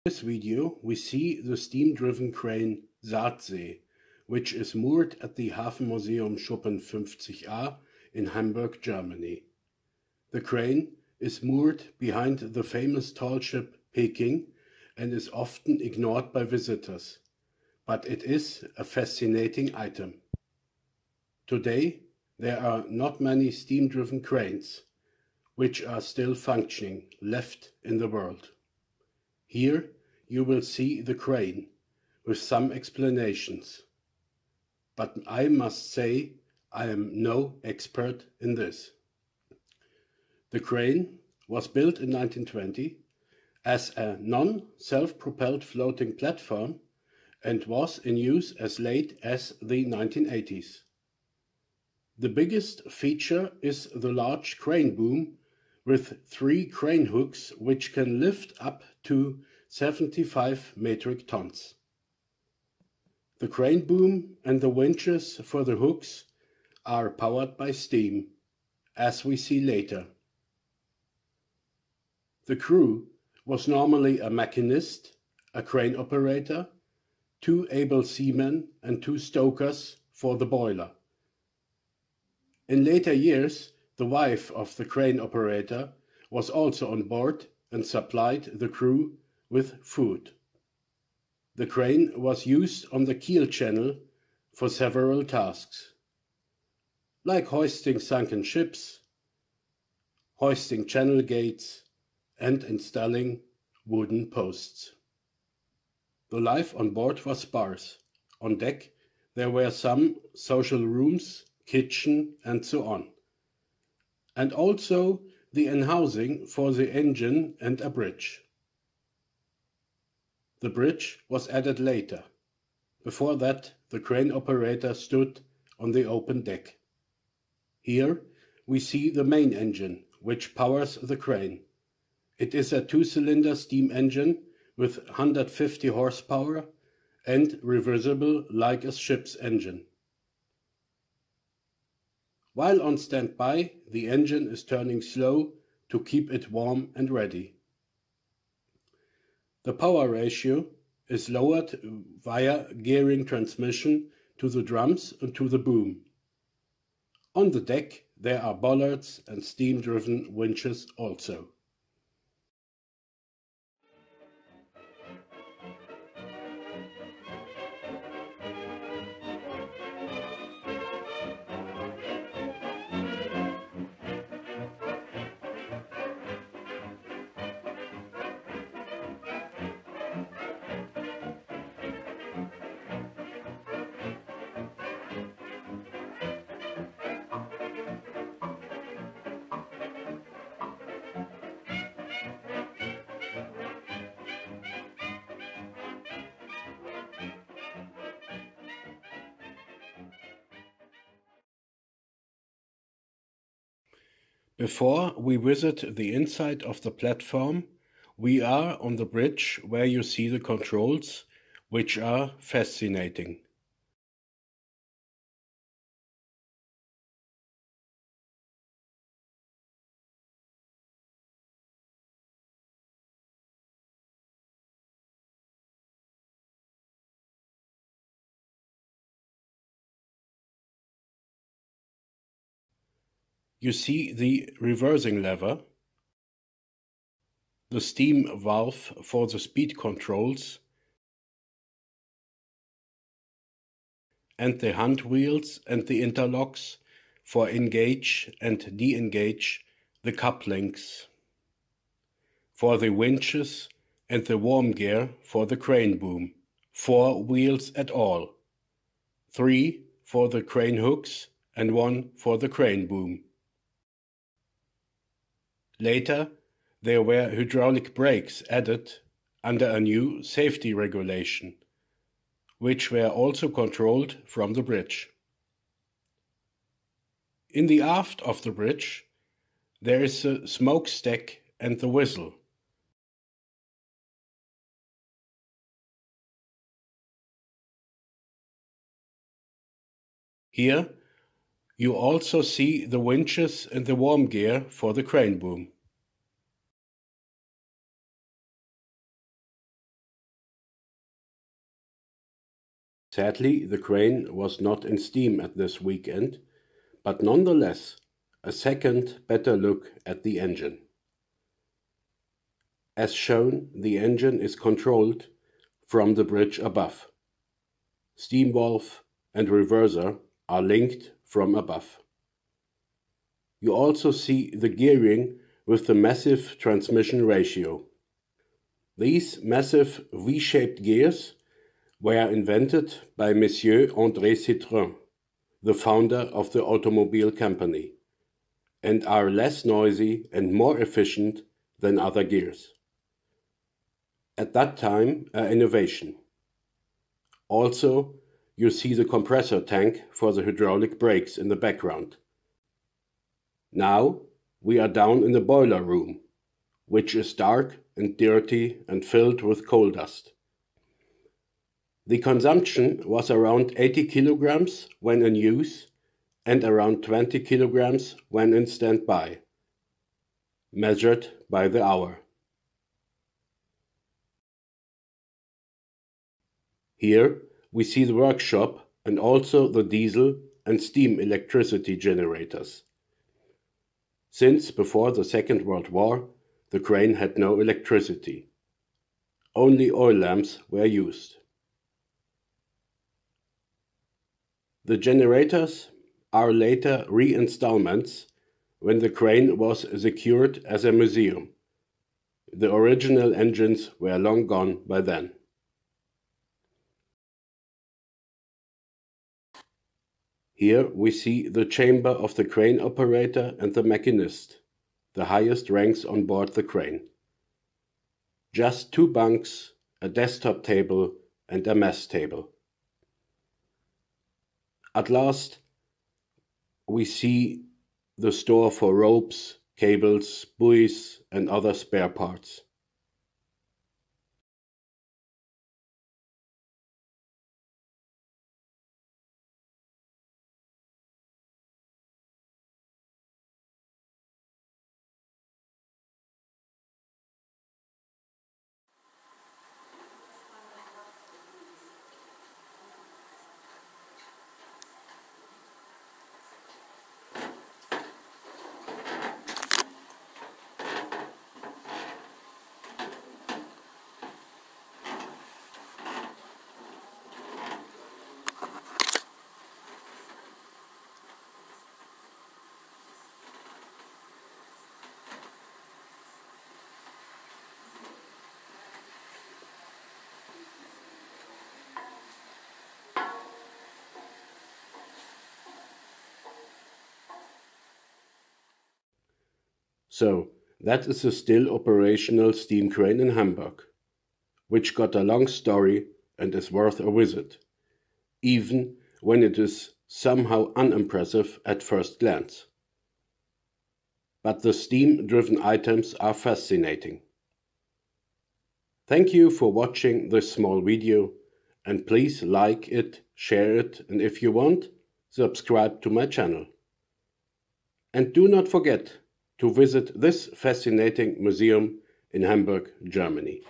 In this video we see the steam-driven crane SAATSEE, which is moored at the Hafenmuseum Schuppen 50a in Hamburg, Germany. The crane is moored behind the famous tall ship Peking and is often ignored by visitors, but it is a fascinating item. Today there are not many steam-driven cranes, which are still functioning, left in the world. Here you will see the crane, with some explanations. But I must say I am no expert in this. The crane was built in 1920 as a non-self-propelled floating platform and was in use as late as the 1980s. The biggest feature is the large crane boom with 3 crane hooks which can lift up to 75 metric tons. The crane boom and the winches for the hooks are powered by steam, as we see later. The crew was normally a machinist, a crane operator, 2 able seamen and 2 stokers for the boiler. In later years, the wife of the crane operator was also on board and supplied the crew with food. The crane was used on the keel channel for several tasks, like hoisting sunken ships, hoisting channel gates, and installing wooden posts. The life on board was sparse. On deck there were some social rooms, kitchen, and so on, and also the in-housing for the engine and a bridge. The bridge was added later. Before that, the crane operator stood on the open deck. Here we see the main engine, which powers the crane. It is a 2-cylinder steam engine with 150 horsepower and reversible like a ship's engine. While on standby, the engine is turning slow to keep it warm and ready. The power ratio is lowered via gearing transmission to the drums and to the boom. On the deck there are bollards and steam-driven winches also. Before we visit the inside of the platform, we are on the bridge where you see the controls, which are fascinating. You see the reversing lever, the steam valve for the speed controls, and the hand wheels and the interlocks for engage and de-engage the couplings, for the winches and the worm gear for the crane boom, 4 wheels at all, 3 for the crane hooks and 1 for the crane boom. Later, there were hydraulic brakes added under a new safety regulation, which were also controlled from the bridge. In the aft of the bridge, there is the smokestack and the whistle. Here you also see the winches and the worm gear for the crane boom. Sadly, the crane was not in steam at this weekend, but nonetheless, a second better look at the engine. As shown, the engine is controlled from the bridge above. Steam valve and reverser are linked from above. You also see the gearing with the massive transmission ratio. These massive V-shaped gears were invented by Monsieur André Citroën, the founder of the automobile company, and are less noisy and more efficient than other gears. At that time, an innovation. Also, you see the compressor tank for the hydraulic brakes in the background. Now we are down in the boiler room, which is dark and dirty and filled with coal dust. The consumption was around 80 kilograms when in use and around 20 kilograms when in standby, measured by the hour. Here we see the workshop and also the diesel and steam electricity generators. Since before the Second World War, the crane had no electricity. Only oil lamps were used. The generators are later reinstallments when the crane was secured as a museum. The original engines were long gone by then. Here we see the chamber of the crane operator and the machinist, the highest ranks on board the crane. Just 2 bunks, a desktop table and a mess table. At last we see the store for ropes, cables, buoys and other spare parts. So, that is a still operational steam crane in Hamburg, which got a long story and is worth a visit, even when it is somehow unimpressive at first glance. But the steam-driven items are fascinating. Thank you for watching this small video, and please like it, share it, and if you want, subscribe to my channel. And do not forget to visit this fascinating museum in Hamburg, Germany.